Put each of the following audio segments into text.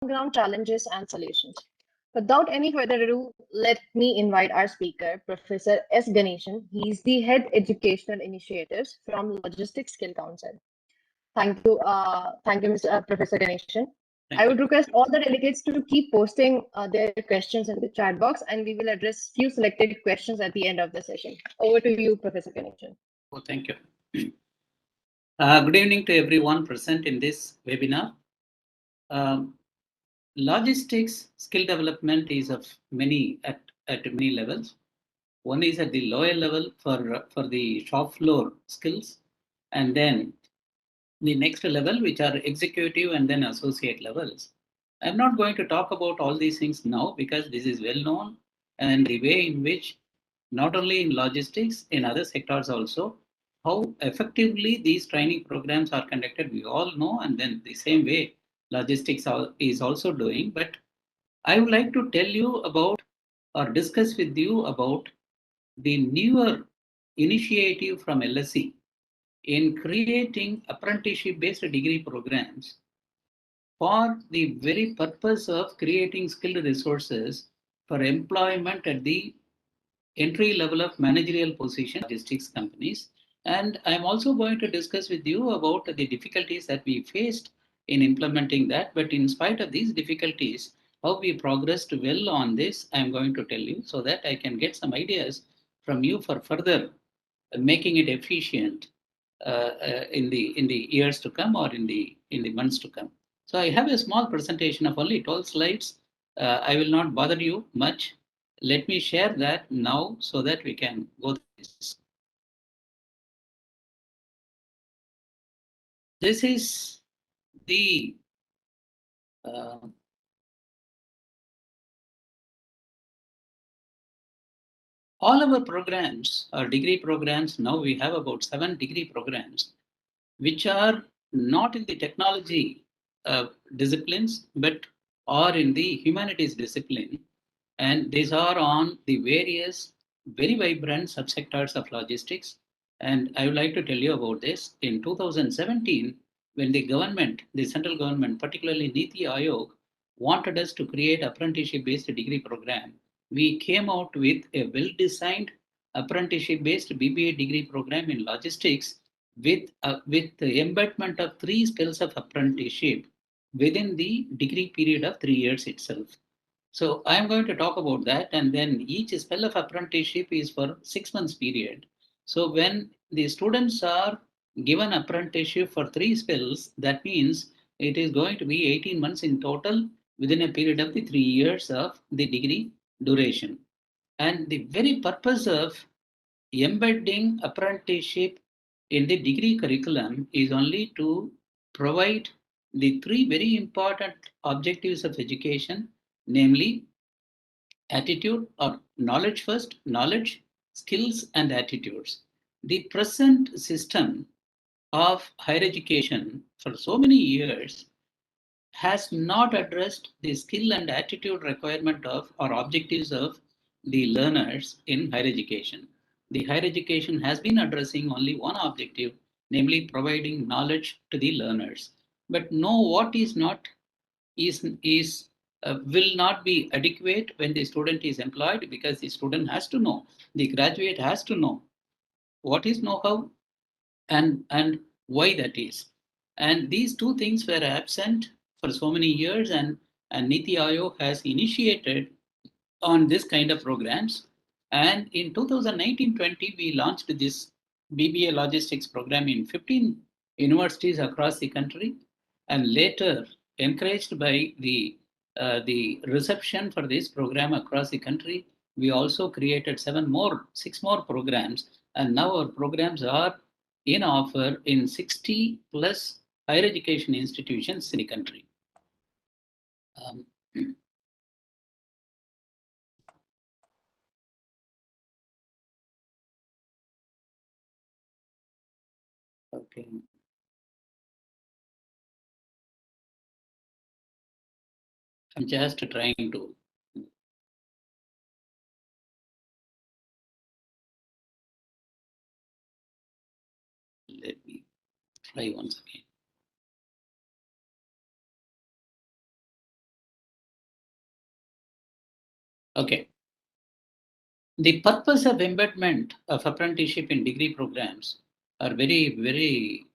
on-ground challenges and solutions. Without any further ado, let me invite our speaker, Professor S. Ganesan. He's the Head Educational Initiatives from Logistics Skill Council. Thank you, Mr. Professor Ganesan. I would request all the delegates to keep posting their questions in the chat box, and we will address few selected questions at the end of the session. Over to you, Professor Ganesan. Oh, thank you. Good evening to everyone present in this webinar. Logistics skill development is of at many levels. One is at the lower level for the shop floor skills, and then the next level, which are executive and then associate levels. I'm not going to talk about all these things now because this is well known, and the way in which not only in logistics, in other sectors also, how effectively these training programs are conducted, we all know, and then the same way logistics is also doing. But I would like to tell you about or discuss with you about the newer initiative from LSE in creating apprenticeship-based degree programs for the very purpose of creating skilled resources for employment at the entry level of managerial position logistics companies. And I'm also going to discuss with you about the difficulties that we faced in implementing that. But in spite of these difficulties, how we progressed well on this, I'm going to tell you so that I can get some ideas from you for further making it efficient in the years to come or in the months to come. So I have a small presentation of only 12 slides. I will not bother you much. Let me share that now so that we can go through this. This is the all our programs are degree programs. Now we have about 7 degree programs, which are not in the technology disciplines, but are in the humanities discipline. And these are on the various very vibrant subsectors of logistics. And I would like to tell you about this. In 2017, when the government, the central government, particularly Niti Aayog, wanted us to create apprenticeship-based degree program, we came out with a well-designed apprenticeship-based BBA degree program in logistics with the embedment of 3 spells of apprenticeship within the degree period of 3 years itself. So I'm going to talk about that, and then each spell of apprenticeship is for 6 months period. So when the students are given apprenticeship for 3 spells, that means it is going to be 18 months in total within a period of the 3 years of the degree duration. And the very purpose of embedding apprenticeship in the degree curriculum is only to provide the 3 very important objectives of education, namely attitude or knowledge first, knowledge, skills, and attitudes. The present system of higher education for so many years has not addressed the skill and attitude requirement of or objectives of the learners in higher education. The higher education has been addressing only one objective, namely providing knowledge to the learners. But no, what is not will not be adequate when the student is employed, because the student has to know, the graduate has to know what is know-how and why that is. And these two things were absent for so many years, and Niti Aayog has initiated on this kind of programs. And in 2019-20, we launched this BBA logistics program in 15 universities across the country, and later encouraged by the reception for this program across the country, we also created 6 more programs, and now our programs are in offer in 60 plus higher education institutions in the country. Okay. I'm just trying to. Let me try once again. Okay. The purpose of embedment of apprenticeship in degree programs are very, very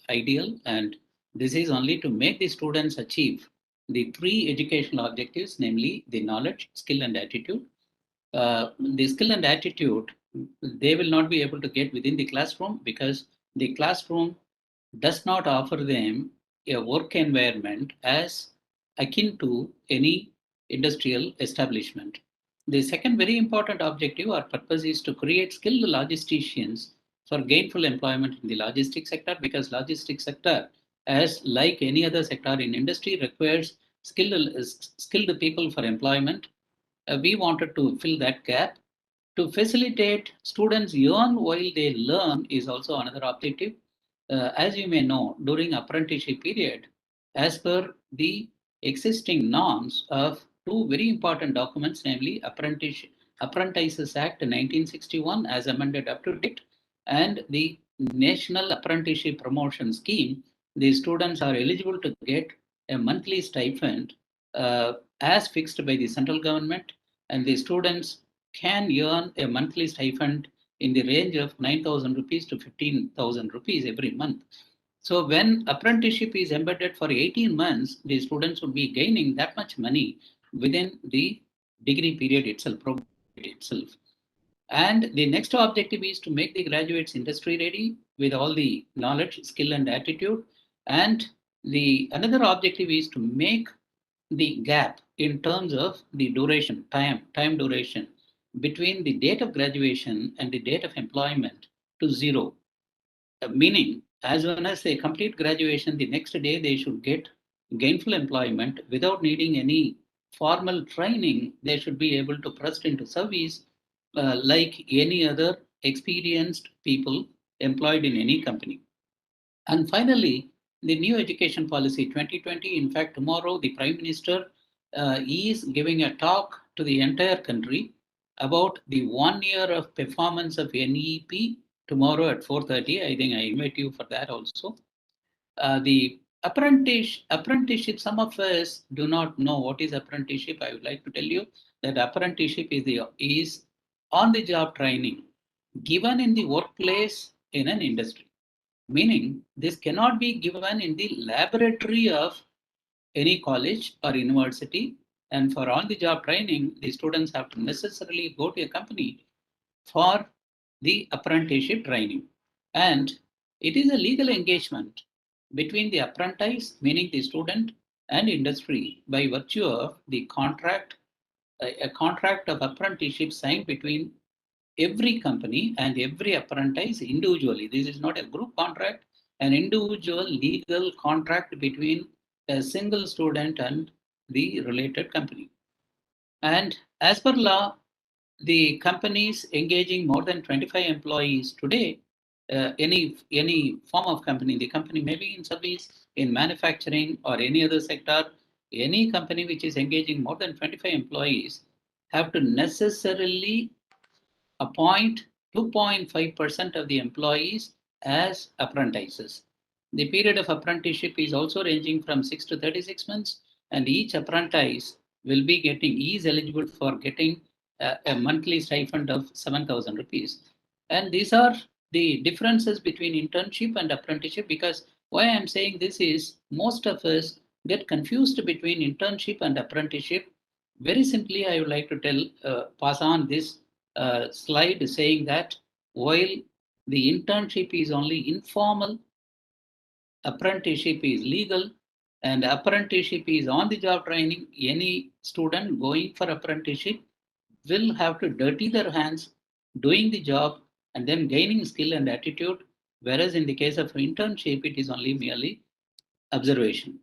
ideal, and this is only to make the students achieve the three educational objectives, namely the knowledge, skill, and attitude. The skill and attitude they will not be able to get within the classroom because the classroom does not offer them a work environment as akin to any industrial establishment. The second very important objective or purpose is to create skilled logisticians for gainful employment in the logistics sector, because logistics sector, as like any other sector in industry, requires skilled people for employment. We wanted to fill that gap. To facilitate students earn while they learn is also another objective. As you may know, during apprenticeship period, as per the existing norms of two very important documents, namely Apprentices Act 1961 as amended up to date, and the National Apprenticeship Promotion Scheme, the students are eligible to get a monthly stipend as fixed by the central government, and the students can earn a monthly stipend in the range of 9,000 rupees to 15,000 rupees every month. So when apprenticeship is embedded for 18 months, the students would be gaining that much money within the degree period itself, program itself. And the next objective is to make the graduates industry ready with all the knowledge, skill, and attitude. And the another objective is to make the gap in terms of the duration, time duration between the date of graduation and the date of employment to zero. Meaning, as soon as they complete graduation, the next day they should get gainful employment without needing any formal training. They should be able to thrust into service like any other experienced people employed in any company. And finally, the new education policy 2020, in fact, tomorrow the Prime Minister is giving a talk to the entire country about the 1 year of performance of NEP tomorrow at 4:30. I think I invite you for that also. The apprenticeship, some of us do not know what is apprenticeship. I would like to tell you that apprenticeship is on the job training given in the workplace in an industry, meaning this cannot be given in the laboratory of any college or university. And for on the job training, the students have to necessarily go to a company for the apprenticeship training. And it is a legal engagement between the apprentice, meaning the student, and industry by virtue of the contract, a contract of apprenticeship signed between every company and every apprentice individually. This is not a group contract, an individual legal contract between a single student and the related company. And as per law, the companies engaging more than 25 employees today, any form of company, the company may be in service, in manufacturing, or any other sector, any company which is engaging more than 25 employees have to necessarily appoint 2.5% of the employees as apprentices. The period of apprenticeship is also ranging from 6 to 36 months, and each apprentice is eligible for getting a monthly stipend of 7,000 rupees. And these are the differences between internship and apprenticeship, because why I'm saying this is most of us get confused between internship and apprenticeship. Very simply, I would like to pass on this slide saying that while the internship is only informal, apprenticeship is legal, and apprenticeship is on the job training. Any student going for apprenticeship will have to dirty their hands doing the job and then gaining skill and attitude. Whereas in the case of internship, it is only merely observation.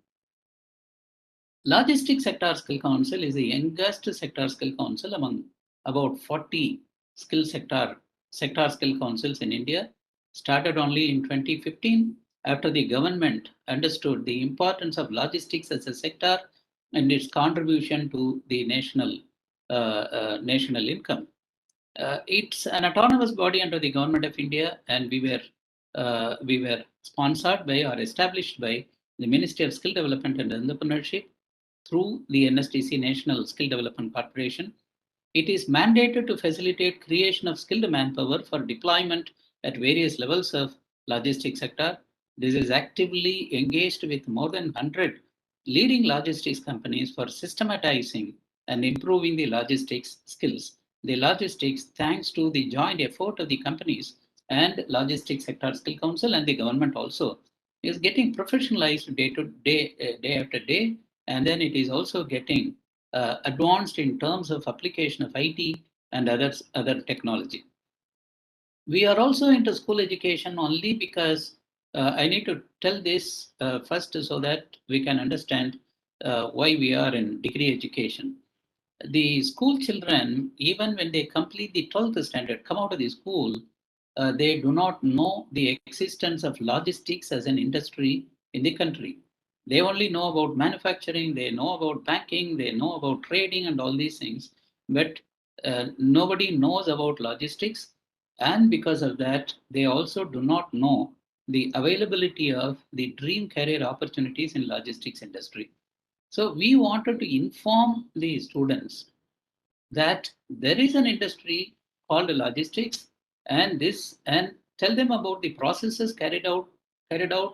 Logistics Sector Skill Council is the youngest sector skill council among about 40 sector skill councils in India. Started only in 2015 after the government understood the importance of logistics as a sector and its contribution to the national income. It's an autonomous body under the government of India, and we were sponsored by or established by the Ministry of Skill Development and Entrepreneurship through the NSDC National Skill Development Corporation. It is mandated to facilitate creation of skilled manpower for deployment at various levels of logistics sector. This is actively engaged with more than 100 leading logistics companies for systematizing and improving the logistics skills. The logistics, thanks to the joint effort of the companies and Logistics Sector Skill Council and the government also, is getting professionalized day to day, day after day, and then it is also getting advanced in terms of application of IT and other technology. We are also into school education only because I need to tell this first so that we can understand why we are in degree education. The school children, even when they complete the 12th standard, come out of the school, they do not know the existence of logistics as an industry in the country. They only know about manufacturing, they know about banking, they know about trading and all these things, but nobody knows about logistics. And because of that, they also do not know the availability of the dream career opportunities in logistics industry. So we wanted to inform the students that there is an industry called logistics, and tell them about the processes carried out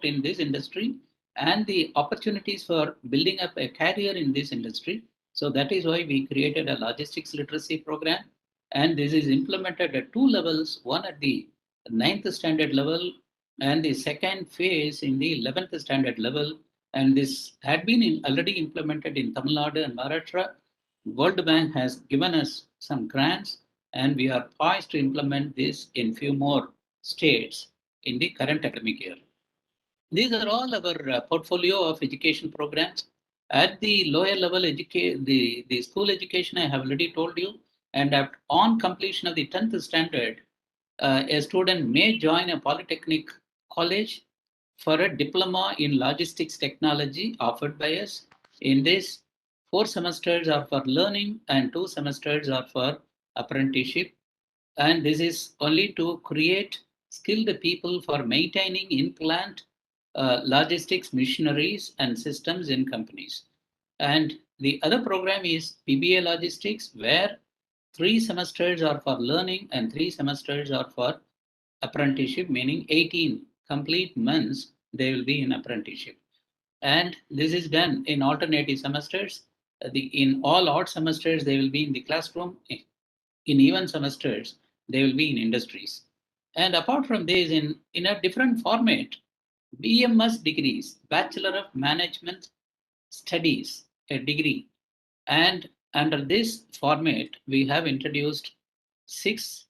in this industry and the opportunities for building up a career in this industry. So that is why we created a logistics literacy program, and this is implemented at two levels, one at the ninth standard level and the second phase in the 11th standard level. And this had been already implemented in Tamil Nadu and Maharashtra. World Bank has given us some grants, and we are poised to implement this in few more states in the current academic year. These are all our portfolio of education programs. At the lower level, the school education, I have already told you, and on completion of the 10th standard, a student may join a polytechnic college for a diploma in logistics technology offered by us. In this, 4 semesters are for learning and 2 semesters are for apprenticeship. And this is only to create skilled people for maintaining in plant logistics machineries and systems in companies. And the other program is PBA logistics, where 3 semesters are for learning and 3 semesters are for apprenticeship, meaning 18 complete months they will be in apprenticeship. And this is done in alternative semesters. In all odd semesters, they will be in the classroom. In even semesters, they will be in industries. And apart from this, in a different format, BMS degrees, Bachelor of Management Studies, a degree. And under this format, we have introduced 6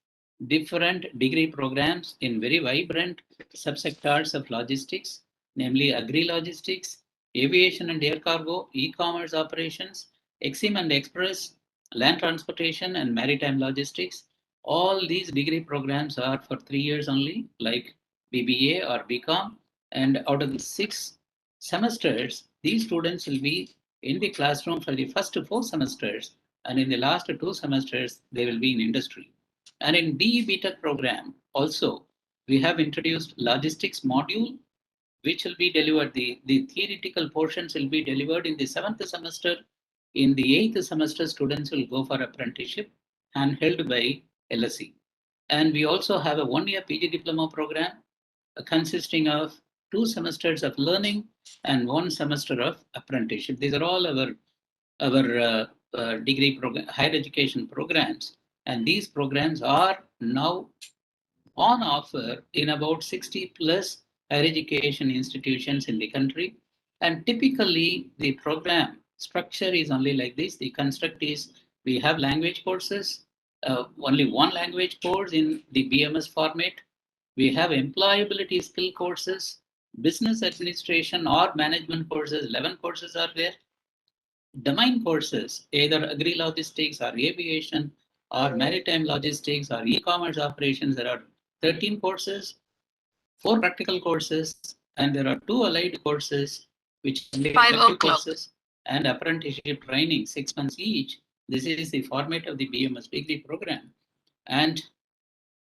different degree programs in very vibrant subsectors of logistics, namely agri-logistics, aviation and air cargo, e-commerce operations, EXIM and express, land transportation, and maritime logistics. All these degree programs are for 3 years only, like BBA or BCom. And out of the 6 semesters, these students will be in the classroom for the first 4 semesters, and in the last 2 semesters, they will be in industry. And in DE BTech program, also, we have introduced logistics module, which will be delivered, the theoretical portions will be delivered in the 7th semester. In the 8th semester, students will go for apprenticeship and held by LSE. And we also have a 1-year PG diploma program consisting of 2 semesters of learning and 1 semester of apprenticeship. These are all our degree program, higher education programs, and these programs are now on offer in about 60 plus higher education institutions in the country. And typically, the program structure is only like this. The construct is we have language courses, only one language course in the BMS format. We have employability skill courses, business administration or management courses, 11 courses are there. Domain courses, either agri-logistics or aviation or maritime logistics or e-commerce operations, there are 13 courses, 4 practical courses, and there are 2 allied courses, which are elective courses, and apprenticeship training, 6 months each. This is the format of the BMS degree program. And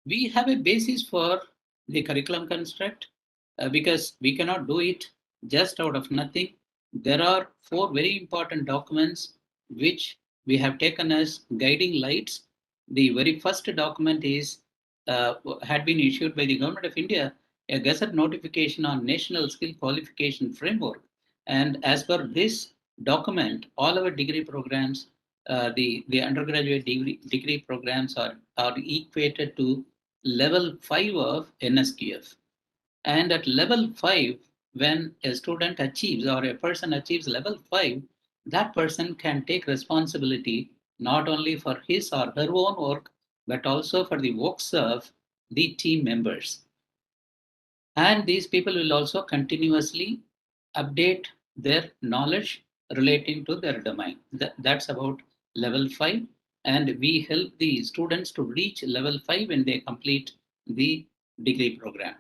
we have a basis for the curriculum construct because we cannot do it just out of nothing. There are 4 very important documents which we have taken as guiding lights. The very first document is had been issued by the Government of India, a Gazette notification on National Skill Qualification Framework. And as per this document, all our degree programs, the undergraduate degree programs are equated to level 5 of NSQF. And at level 5, when a student achieves or a person achieves level 5, that person can take responsibility not only for his or her own work, but also for the works of the team members. And these people will also continuously update their knowledge relating to their domain. That's about level 5. And we help the students to reach level 5 when they complete the degree program.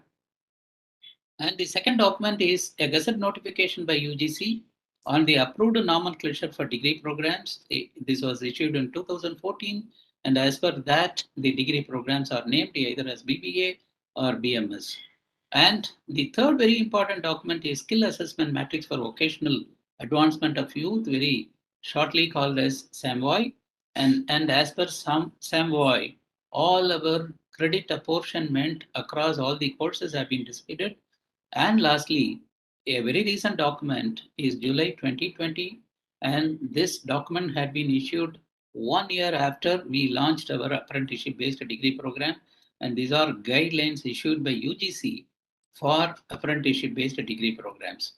And the second document is a Gazette notification by UGC on the approved nomenclature for degree programs. This was issued in 2014. And as per that, the degree programs are named either as BBA or BMS. And the third very important document is Skill Assessment Matrix for Vocational Advancement of Youth, very shortly called as SAMVOI. And as per SAMVOI, all our credit apportionment across all the courses have been decided. And lastly, a very recent document is July 2020, and this document had been issued 1 year after we launched our apprenticeship-based degree program. And these are guidelines issued by UGC for apprenticeship-based degree programs.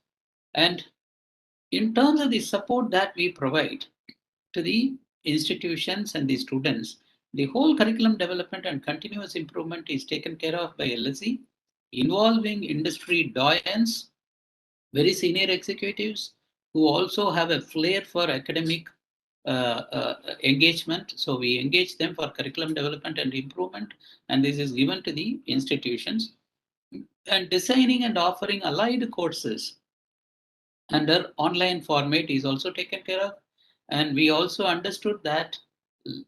And in terms of the support that we provide to the institutions and the students, the whole curriculum development and continuous improvement is taken care of by LSE, involving industry doyens, very senior executives who also have a flair for academic engagement. So we engage them for curriculum development and improvement, and this is given to the institutions. And designing and offering allied courses under online format is also taken care of. And we also understood that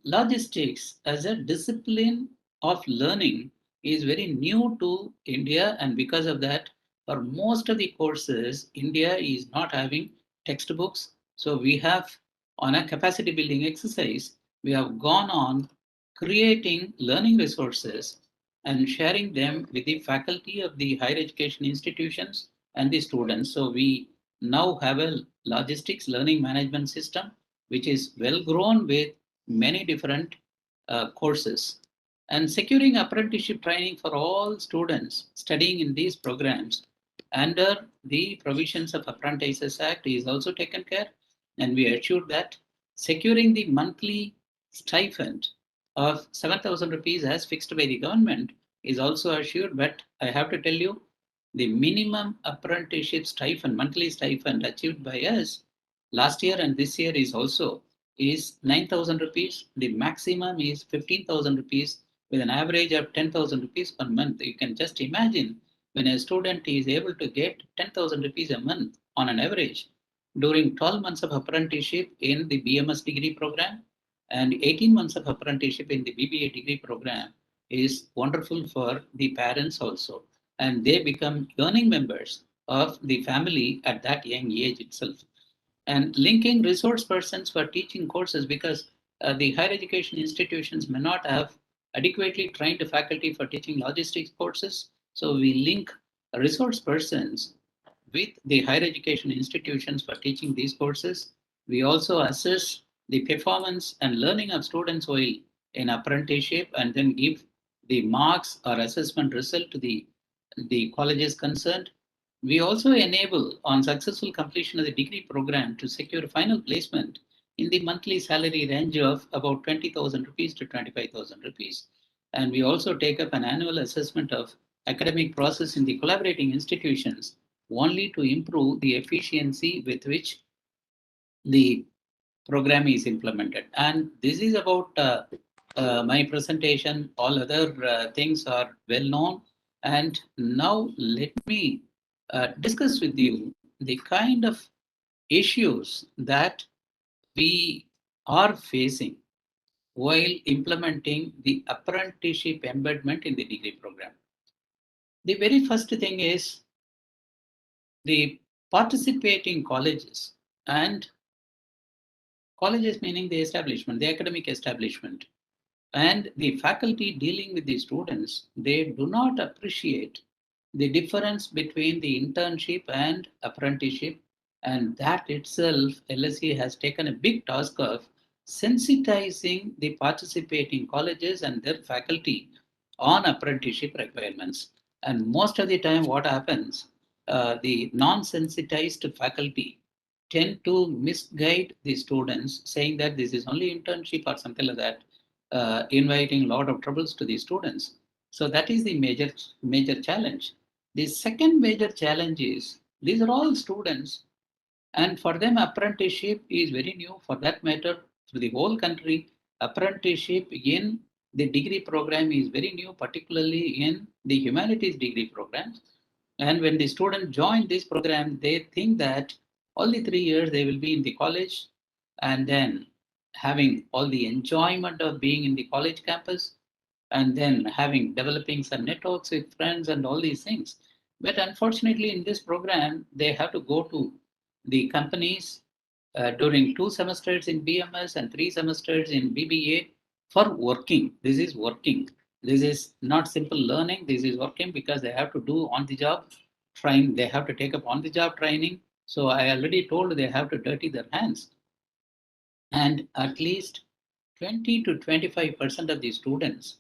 logistics as a discipline of learning is very new to India. And because of that, for most of the courses, India is not having textbooks. So we have, on a capacity building exercise, we have gone on creating learning resources and sharing them with the faculty of the higher education institutions and the students. So we now have a logistics learning management system which is well grown with many different courses. And securing apprenticeship training for all students studying in these programs under the provisions of Apprentices Act is also taken care. And we assured that securing the monthly stipend of 7,000 rupees as fixed by the government is also assured. But I have to tell you, the minimum apprenticeship stipend, monthly stipend achieved by us last year and this year is 9,000 rupees. The maximum is 15,000 rupees with an average of 10,000 rupees per month. You can just imagine when a student is able to get 10,000 rupees a month on an average during 12 months of apprenticeship in the BMS degree program and 18 months of apprenticeship in the BBA degree program is wonderful for the parents also. And they become earning members of the family at that young age itself. And linking resource persons for teaching courses, because the higher education institutions may not have adequately trained faculty for teaching logistics courses. So we link resource persons with the higher education institutions for teaching these courses. We also assess the performance and learning of students while in apprenticeship and then give the marks or assessment result to the colleges concerned. We also enable on successful completion of the degree program to secure final placement in the monthly salary range of about 20,000 rupees to 25,000 rupees. And we also take up an annual assessment of academic process in the collaborating institutions only to improve the efficiency with which the program is implemented. And this is about my presentation. All other things are well known. And now let me discuss with you the kind of issues that we are facing while implementing the apprenticeship embedment in the degree program. The very first thing is the participating colleges and Colleges meaning the establishment, the academic establishment. And the faculty dealing with the students, they do not appreciate the difference between the internship and apprenticeship. And that itself, LSE has taken a big task of sensitizing the participating colleges and their faculty on apprenticeship requirements. And most of the time, what happens, the non-sensitized faculty tend to misguide the students, saying that this is only internship or something like that, inviting a lot of troubles to the students. So that is the major challenge. The second major challenge is these are all students, and for them apprenticeship is very new. For that matter, for the whole country, apprenticeship in the degree program is very new, particularly in the humanities degree programs. And when the student join this program, they think that all the 3 years they will be in the college and then having all the enjoyment of being in the college campus and then having developing some networks with friends and all these things. But unfortunately, in this program, they have to go to the companies during 2 semesters in BMS and 3 semesters in BBA for working. This is working. This is not simple learning. This is working because they have to do on the job training. They have to take up on the job training. So I already told they have to dirty their hands. And at least 20 to 25% of the students,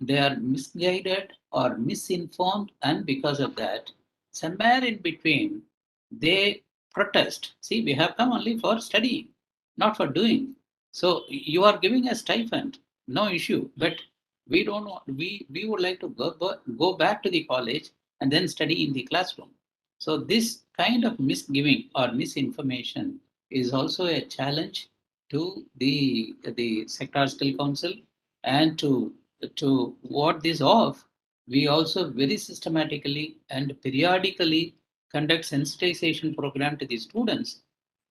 they are misguided or misinformed, and because of that, somewhere in between, they protest. See, we have come only for study, not for doing. So you are giving a stipend, no issue, but we don't want, we would like to go back to the college and then study in the classroom. So this kind of misgiving or misinformation is also a challenge to the sector skill council, and to ward this off, we also very systematically and periodically conduct sensitization program to the students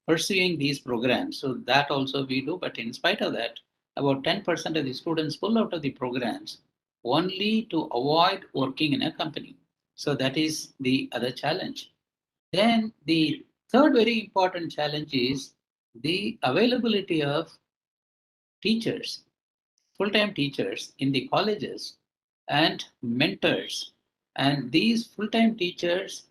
pursuing these programs. So that also we do, but in spite of that, about 10% of the students pull out of the programs only to avoid working in a company. So that is the other challenge. Then the third very important challenge is the availability of teachers, full-time teachers in the colleges and mentors. And these full-time teachers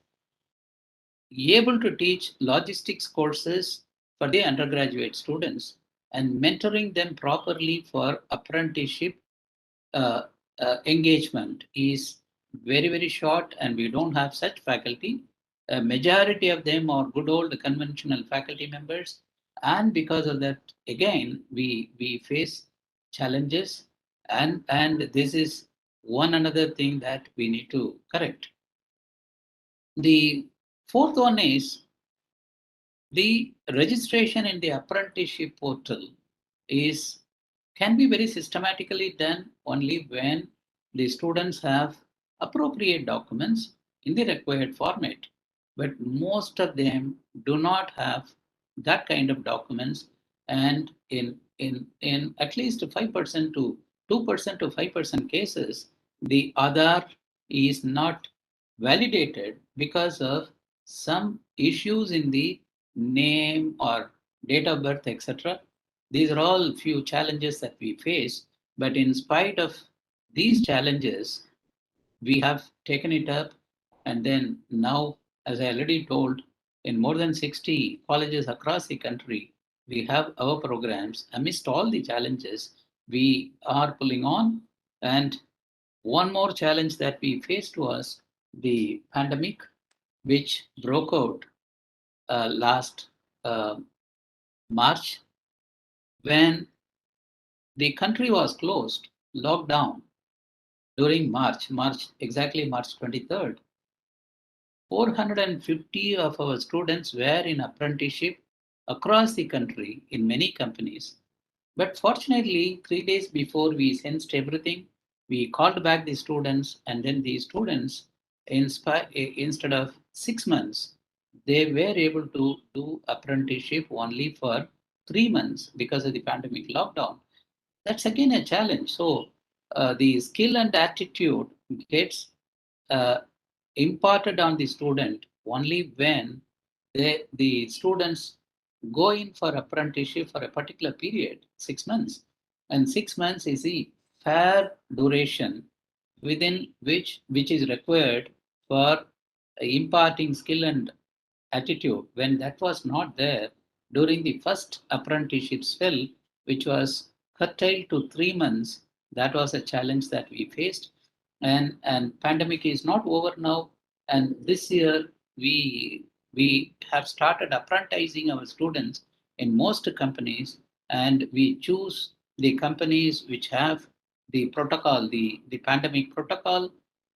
able to teach logistics courses for the undergraduate students and mentoring them properly for apprenticeship uh, engagement is very short, and we don't have such faculty. A majority of them are good old conventional faculty members, and because of that, again, we face challenges, and this is one another thing that we need to correct. The fourth one is the registration in the apprenticeship portal is can be very systematically done only when the students have appropriate documents in the required format. But most of them do not have that kind of documents, and in at least 5% to 2% to 5% cases, the Aadhaar is not validated because of some issues in the name or date of birth, etc. These are all few challenges that we face. But in spite of these challenges, we have taken it up. And then now, as I already told, in more than 60 colleges across the country, we have our programs. Amidst all the challenges, we are pulling on. And one more challenge that we faced was the pandemic, which broke out last uh, March, when the country was closed, locked down during March, exactly March 23rd. 450 of our students were in apprenticeship across the country in many companies. But fortunately, 3 days before we sensed everything, we called back the students, and then the students, instead of 6 months, they were able to do apprenticeship only for 3 months because of the pandemic lockdown. That's again a challenge. So the skill and attitude gets uh, imparted on the student only when the students go in for apprenticeship for a particular period, 6 months. And 6 months is the fair duration within which is required for imparting skill and attitude. When that was not there during the first apprenticeship spell, which was curtailed to 3 months, that was a challenge that we faced. And pandemic is not over now. And this year we have started apprenticing our students in most companies, and we choose the companies which have the protocol, the pandemic protocol,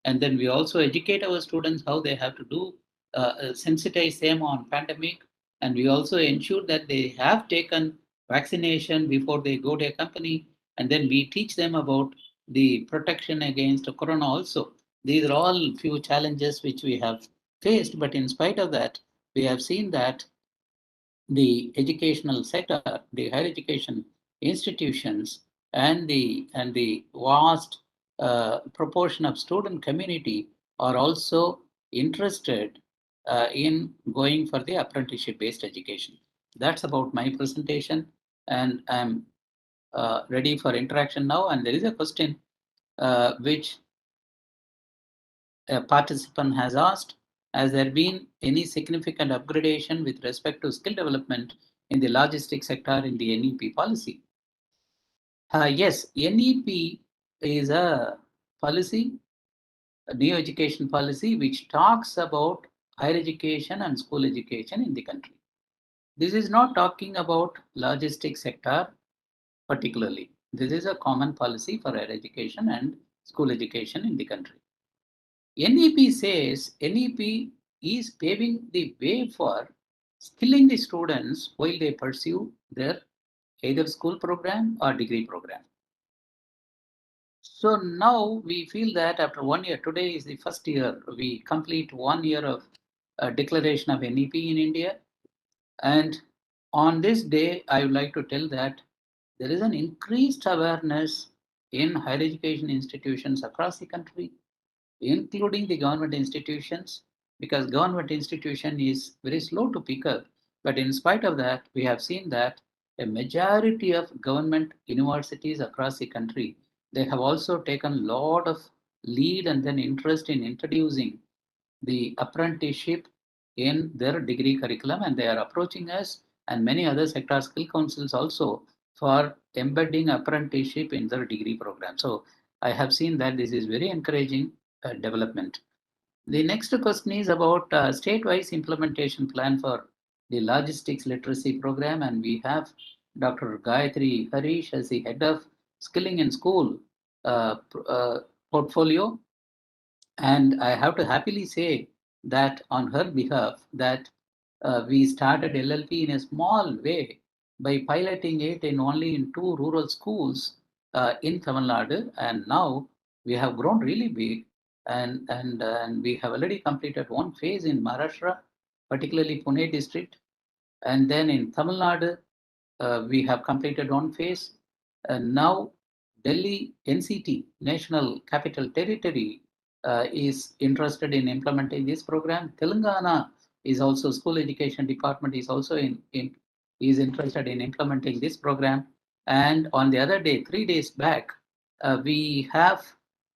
and then we also educate our students how they have to do, sensitize them on pandemic, and we also ensure that they have taken vaccination before they go to a company, and then we teach them about the protection against corona also. These are all few challenges which we have faced, but in spite of that, we have seen that the educational sector, the higher education institutions, and the vast proportion of student community are also interested in going for the apprenticeship-based education. That's about my presentation, and I'm ready for interaction now. And there is a question which a participant has asked: has there been any significant upgradation with respect to skill development in the logistics sector in the NEP policy? Yes, NEP is a policy, a new education policy, which talks about higher education and school education in the country. This is not talking about logistics sector particularly. This is a common policy for higher education and school education in the country. NEP says NEP is paving the way for skilling the students while they pursue their either school program or degree program. So now we feel that after 1 year, today is the first year, we complete 1 year of declaration of NEP in India. And on this day, I would like to tell that there is an increased awareness in higher education institutions across the country, including the government institutions, because government institution is very slow to pick up. But in spite of that, we have seen that a majority of government universities across the country, they have also taken a lot of lead and then interest in introducing the apprenticeship in their degree curriculum, and they are approaching us and many other sector skill councils also for embedding apprenticeship in their degree program. So I have seen that this is very encouraging development. The next question is about state-wise implementation plan for the logistics literacy program, and we have Dr. Gayatri Harish as the head of skilling in school portfolio. And I have to happily say that on her behalf that we started LLP in a small way by piloting it in only in two rural schools in Tamil Nadu, and now we have grown really big, and we have already completed one phase in Maharashtra, particularly Pune district, and then in Tamil Nadu we have completed one phase. And now Delhi NCT, National Capital Territory, is interested in implementing this program. Telangana is also, school education department is also is interested in implementing this program. And on the other day, 3 days back, we had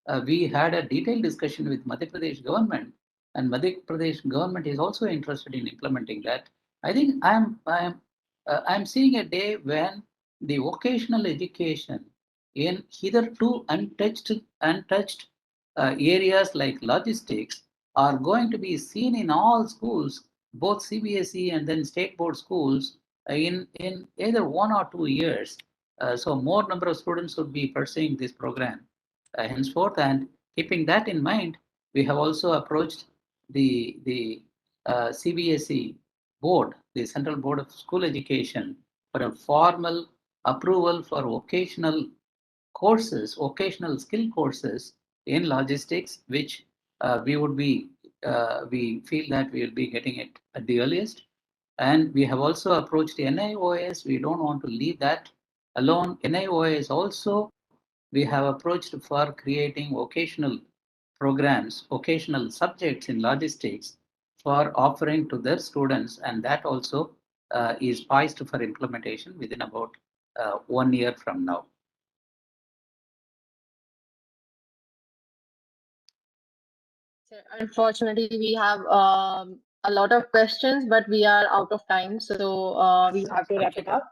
a detailed discussion with Madhya Pradesh government, and Madhya Pradesh government is also interested in implementing that. I think I'm seeing a day when the vocational education in hitherto untouched areas like logistics are going to be seen in all schools, both CBSE and then state board schools, in either 1 or 2 years. So more number of students would be pursuing this program henceforth. And keeping that in mind, we have also approached the CBSE board, the Central Board of School Education, for a formal approval for vocational courses, vocational skill courses in logistics, which we feel that we will be getting it at the earliest. And we have also approached the NIOS. We don't want to leave that alone. NIOS also, we have approached for creating vocational programs, vocational subjects in logistics for offering to their students, and that also is poised for implementation within about 1 year from now. Unfortunately, we have a lot of questions, but we are out of time, so we have to wrap it up.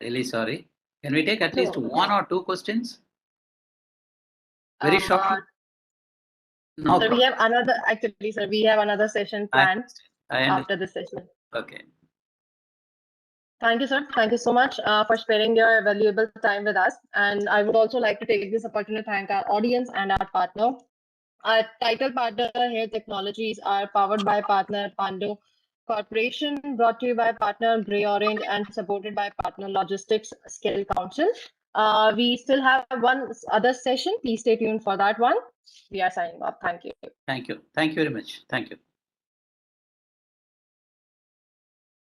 Really sorry. Can we take at least No. 1 or 2 questions? Very short. No Sir, we problem. have another, actually, sir, we have another session planned I after this session. Okay. Thank you, sir. Thank you so much for sparing your valuable time with us. And I would also like to take this opportunity to thank our audience and our partner. Our title partner here, Technologies, are powered by partner Pando Corporation, brought to you by partner Grey Orange, and supported by partner Logistics Skill Council. We still have one other session. Please stay tuned for that one. We are signing off. Thank you. Thank you. Thank you very much. Thank you.